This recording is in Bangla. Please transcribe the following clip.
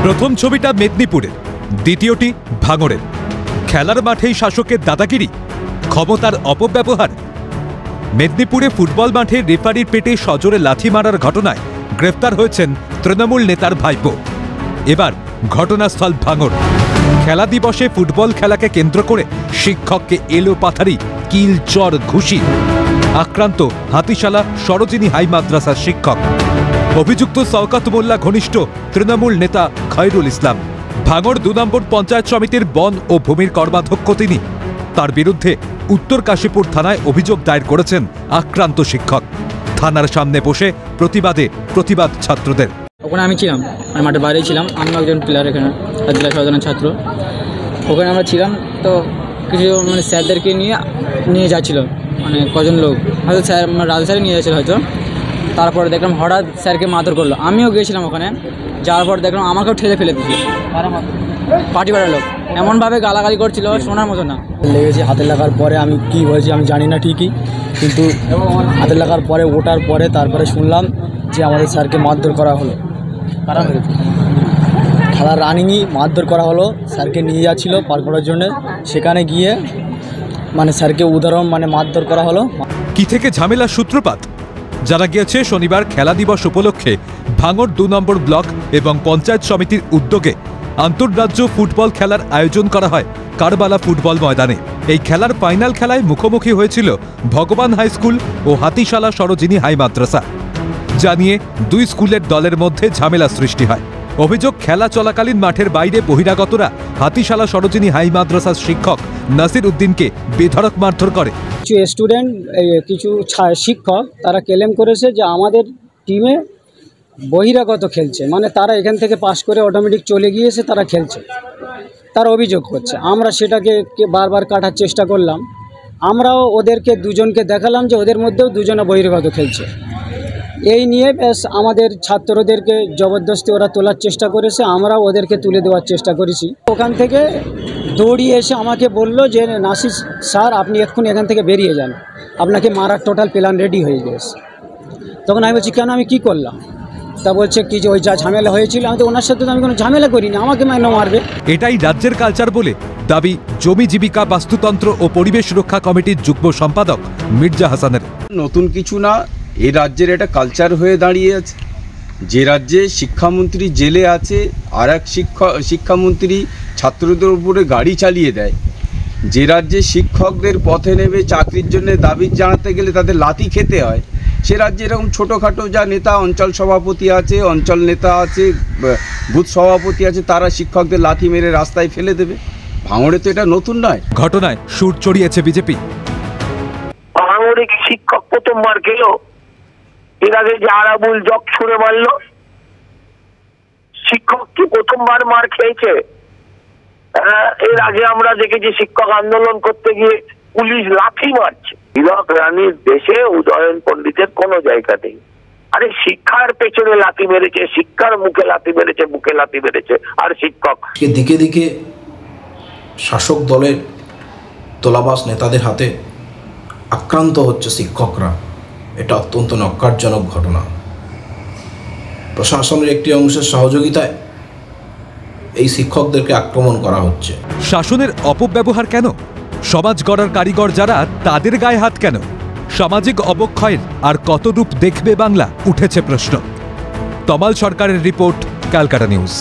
প্রথম ছবিটা মেদিনীপুরের, দ্বিতীয়টি ভাঙড়ের। খেলার মাঠেই শাসকের দাদাগিরি, ক্ষমতার অপব্যবহার। মেদিনীপুরে ফুটবল মাঠে রেফারির পেটে সজোরে লাথি মারার ঘটনায় গ্রেফতার হয়েছেন তৃণমূল নেতার ভাইপো। এবার ঘটনাস্থল ভাঙড়। খেলা দিবসে ফুটবল খেলাকে কেন্দ্র করে শিক্ষককে এলোপাথারি কিল, চর, ঘুষি। আক্রান্ত হাতিশালা সরোজিনী হাই মাদ্রাসার শিক্ষক। অভিযুক্ত শওকত মোল্লা ঘনিষ্ঠ তৃণমূল নেতা খয়রুল ইসলাম। ভাঙড় ২ নম্বর পঞ্চায়েত সমিতির বন ও ভূমির কর্মাধ্যক্ষ তিনি। তার বিরুদ্ধে উত্তর কাশীপুর থানায় অভিযোগ দায়ের করেছেন আক্রান্ত শিক্ষক। থানার সামনে বসে প্রতিবাদ ছাত্রদের। ওখানে আমি ছিলাম, আমি মাঠের বাইরেই ছিলাম। আমি একজন প্লেয়ার, এখানে জেলা সচেতনের ছাত্র। ওখানে আমরা ছিলাম, তো কিছু স্যারদেরকে নিয়ে যাচ্ছিল, কজন লোক হয়তো স্যার রাজা স্যারই নিয়ে যাচ্ছিল হয়তো। তারপরে দেখলাম হঠাৎ স্যারকে মারধর করলো। আমিও গিয়েছিলাম ওখানে, যাওয়ার পর দেখলাম আমাকেও ঠেলে ফেলে দিচ্ছিল পার্টি পাড়ার লোক। এমনভাবে গালাগালি করছিল, শোনার মতো না। লেগেছে হাতে লাগার পরে, আমি কি হয়েছে আমি জানি না ঠিকই, কিন্তু হাতে লাগার পরে ওঠার পরে তারপরে শুনলাম যে আমাদের স্যারকে মারধর করা হলো। খেলার রানিংই মারধর করা হলো। স্যারকে নিয়ে যাচ্ছিল পার করার জন্য, সেখানে গিয়ে স্যারকে উদাহরণ মারধর করা হলো। কি থেকে ঝামেলার সূত্রপাত? জানা গিয়েছে শনিবার খেলা দিবস উপলক্ষে ভাঙড় ২ নম্বর ব্লক এবং পঞ্চায়েত সমিতির উদ্যোগে আন্তর্রাজ্য ফুটবল খেলার আয়োজন করা হয় কারবালা ফুটবল ময়দানে। এই খেলার ফাইনাল খেলায় মুখোমুখি হয়েছিল ভগবান হাই স্কুল ও হাতিশালা সরোজিনী হাই মাদ্রাসা। জানিয়ে দুই স্কুলের দলের মধ্যে ঝামেলা সৃষ্টি হয়। অভিযোগ, খেলা চলাকালীন মাঠের বাইরে বহিরাগতরা হাতিশালা সরোজিনী হাই মাদ্রাসার শিক্ষক নাসির উদ্দিনকে বেধড়ক মারধর করে। কিছু স্টুডেন্ট, কিছু শিক্ষক তারা ক্লেম করেছে যে আমাদের টিমে বহিরাগত খেলছে, তারা এখান থেকে পাস করে অটোমেটিক চলে গিয়েছে, তারা খেলছে, তারা অভিযোগ করছে। আমরা সেটাকে বারবার কাটার চেষ্টা করলাম। আমরাও ওদেরকে দুজনকে দেখালাম যে ওদের মধ্যেও দুজনে বহিরাগত খেলছে। এই নিয়ে বেশ আমাদের ছাত্রদেরকে জবরদস্তি ওরা তোলার চেষ্টা করেছে, আমরাও ওদেরকে তুলে দেওয়ার চেষ্টা করেছি। ওখান থেকে দৌড়িয়ে এসে আমাকে বলল যে নাসির স্যার, আপনি এক্ষুনি এখান থেকে বেরিয়ে যান, আপনাকে মারার টোটাল প্ল্যান রেডি হয়ে গেছে। তখন আমি বলছি, কেন, আমি কি করলাম? তা বলছে কি যে ওই যা ঝামেলা হয়েছিল, আমি তো ওনার সাথে তো আমি কোনো ঝামেলা করিনি, আমাকে মারবে। এটাই রাজ্যের কালচার বলে দাবি জমি জীবিকা বাস্তুতন্ত্র ও পরিবেশ রক্ষা কমিটির যুগ্ম সম্পাদক মির্জা হাসানের। নতুন কিছু না, এই রাজ্যের একটা কালচার হয়ে দাঁড়িয়ে আছে। যে রাজ্যে শিক্ষামন্ত্রী জেলে আছে, আর এক শিক্ষামন্ত্রী ছাত্রদের উপরে গাড়ি চালিয়ে দেয়। যে রাজ্যে শিক্ষকদের পথে নেমে চাকরির জন্য দাবি জানাতে গেলে তাদের লাথি খেতে হয়, সে রাজ্যে এরকম ছোটোখাটো যা নেতা, অঞ্চল সভাপতি আছে, অঞ্চল নেতা আছে, বুথ সভাপতি আছে, তারা শিক্ষকদের লাথি মেরে রাস্তায় ফেলে দেবে। ভাঙড়ে তো এটা নতুন নয়। ঘটনায় সুর চড়িয়েছে বিজেপি। ভাঙড়ে শিক্ষক প্রথমবার খেল, এর আগে যে আরাবুল জগ ছুঁড়ে মারল, শিক্ষক কি প্রথমবার মার খেয়েছে? এর আগে আমরা দেখেছি শিক্ষক আন্দোলন করতে গিয়ে পুলিশ লাঠি মারছে। হীরক রানীর দেশে উদয়ন পণ্ডিতের কোনো জায়গা নেই। আরে শিক্ষার পেছনে লাথি মেরেছে, শিক্ষার মুখে লাথি মেরেছে, বুকে লাথি মেরেছে, আর শিক্ষক দিকে দিকে শাসক দলের তোলাবাস নেতাদের হাতে আক্রান্ত হচ্ছে শিক্ষকরা। এটা অত্যন্ত নক্কারজনক ঘটনা। প্রশাসনের একটি অংশের সহযোগিতায় এই শিক্ষকদেরকে আক্রমণ করা হচ্ছে। শাসনের অপব্যবহার কেন? সমাজ গড়ার কারিগর যারা, তাদের গায়ে হাত কেন? সামাজিক অবক্ষয়ের আর কত রূপ দেখবে বাংলা, উঠেছে প্রশ্ন। তমাল সরকারের রিপোর্ট, ক্যালকাটা নিউজ।